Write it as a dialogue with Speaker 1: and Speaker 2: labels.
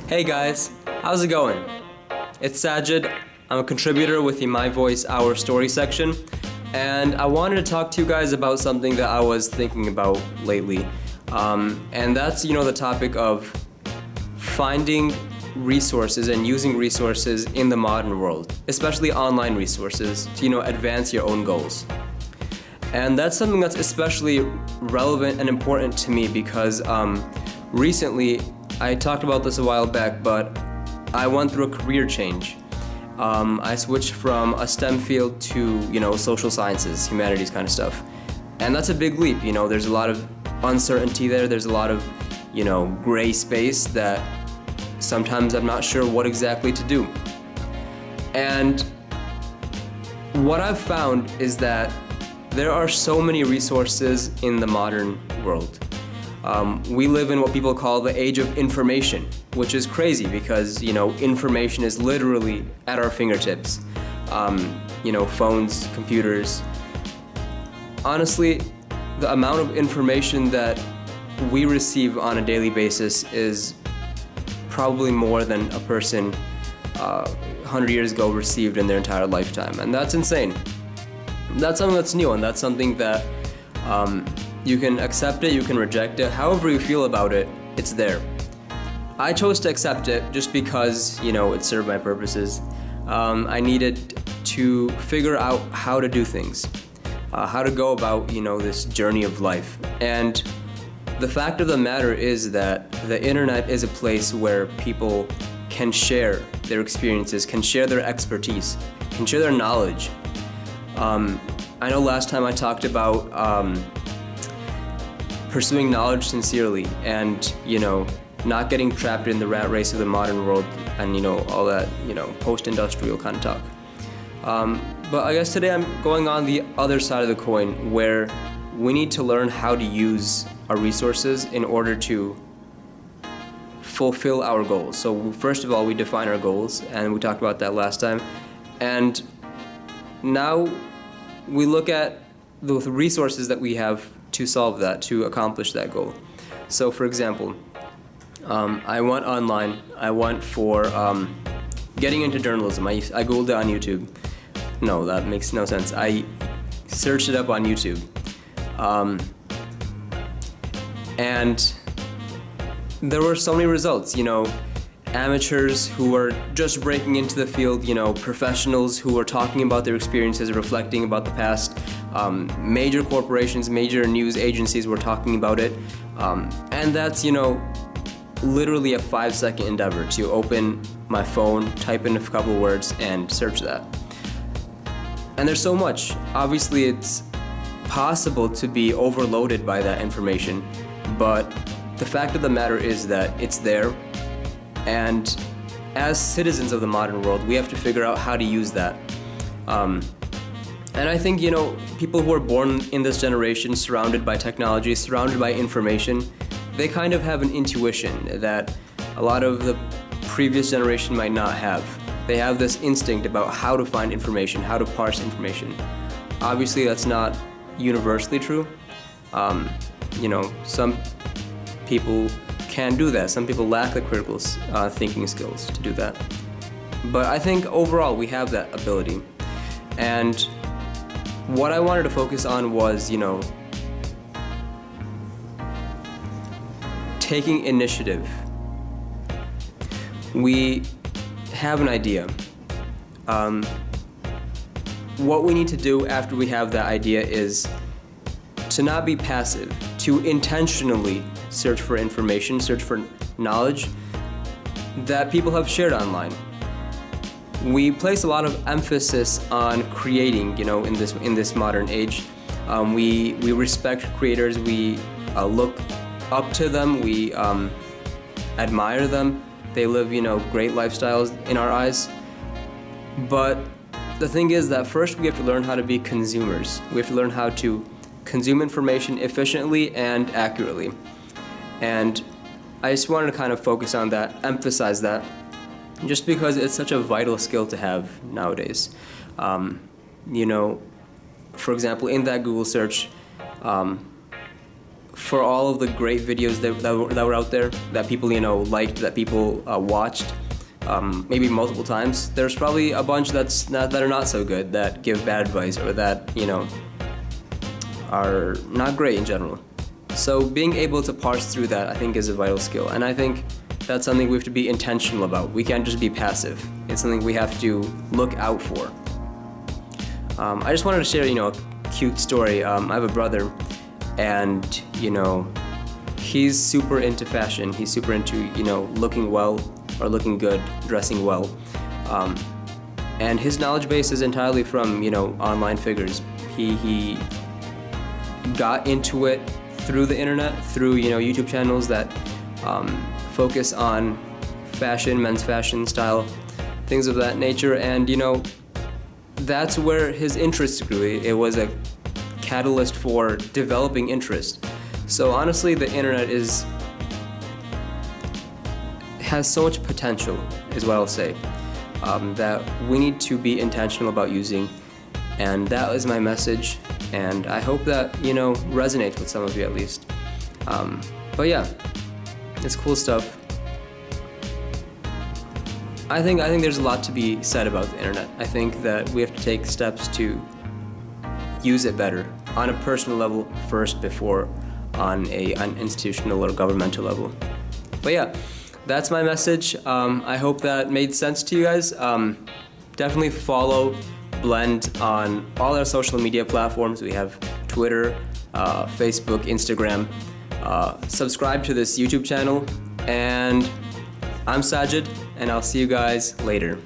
Speaker 1: Hey guys, how's it going? It's Sajid. I'm a contributor with the My Voice Our Story section, and I wanted to talk to you guys about something that I was thinking about lately. And that's, the topic of finding resources and using resources in the modern world, especially online resources to, advance your own goals. And that's something that's especially relevant and important to me because recently, I talked about this a while back, but I went through a career change. I switched from a STEM field to, social sciences, humanities kind of stuff. And that's a big leap, there's a lot of uncertainty there, there's a lot of, gray space that sometimes I'm not sure what exactly to do. And what I've found is that there are so many resources in the modern world. We live in what people call the age of information, which is crazy because, information is literally at our fingertips. Phones, computers. Honestly, the amount of information that we receive on a daily basis is probably more than a person 100 years ago received in their entire lifetime, and that's insane. That's something that's new, and that's something that you can accept it, you can reject it, however you feel about it, it's there. I chose to accept it just because, it served my purposes. I needed to figure out how to do things, how to go about, this journey of life. And the fact of the matter is that the internet is a place where people can share their experiences, can share their expertise, can share their knowledge. I know last time I talked about pursuing knowledge sincerely and, not getting trapped in the rat race of the modern world and, all that, post-industrial kind of talk. But I guess today I'm going on the other side of the coin where we need to learn how to use our resources in order to fulfill our goals. So first of all, we define our goals, and we talked about that last time. And now we look at the resources that we have to solve that, to accomplish that goal. So for example, I went online, I went for getting into journalism. I Googled it on YouTube. No, that makes no sense. I searched it up on YouTube. And there were so many results, amateurs who were just breaking into the field, professionals who were talking about their experiences, reflecting about the past. Major corporations, major news agencies were talking about it. And that's, literally a 5-second endeavor to open my phone, type in a couple words, and search that. And there's so much. Obviously, it's possible to be overloaded by that information, but the fact of the matter is that it's there. And as citizens of the modern world, we have to figure out how to use that. And I think, people who are born in this generation, surrounded by technology, surrounded by information, they kind of have an intuition that a lot of the previous generation might not have. They have this instinct about how to find information, how to parse information. Obviously, that's not universally true. Some people can do that. Some people lack the critical thinking skills to do that. But I think overall we have that ability. And what I wanted to focus on was, taking initiative. We have an idea. What we need to do after we have that idea is to not be passive, to intentionally search for information, search for knowledge that people have shared online. We place a lot of emphasis on creating, in this modern age. We respect creators. We look up to them. We admire them. They live, great lifestyles in our eyes. But the thing is that first we have to learn how to be consumers. We have to learn how to consume information efficiently and accurately. And I just wanted to kind of focus on that, emphasize that, just because it's such a vital skill to have nowadays. For example, in that Google search, for all of the great videos that were out there, that people, liked, that people watched, maybe multiple times, there's probably a bunch that are not so good, that give bad advice, or that, are not great in general. So being able to parse through that, I think, is a vital skill, and I think that's something we have to be intentional about. We can't just be passive. It's something we have to look out for. I just wanted to share, a cute story. I have a brother, and, he's super into fashion. He's super into, looking well, or looking good, dressing well. And his knowledge base is entirely from, online figures. He got into it through the internet, through, YouTube channels that focus on fashion, men's fashion, style, things of that nature. And, that's where his interest grew. It was a catalyst for developing interest. So honestly, the internet has so much potential, is what I'll say, that we need to be intentional about using. And that is my message, and I hope that, resonates with some of you at least. But yeah, it's cool stuff. I think there's a lot to be said about the internet. I think that we have to take steps to use it better on a personal level first, before on an institutional or governmental level. But yeah, that's my message. I hope that made sense to you guys. Definitely follow Blend on all our social media platforms. We have Twitter, Facebook, Instagram. Subscribe to this YouTube channel, and I'm Sajid, and I'll see you guys later.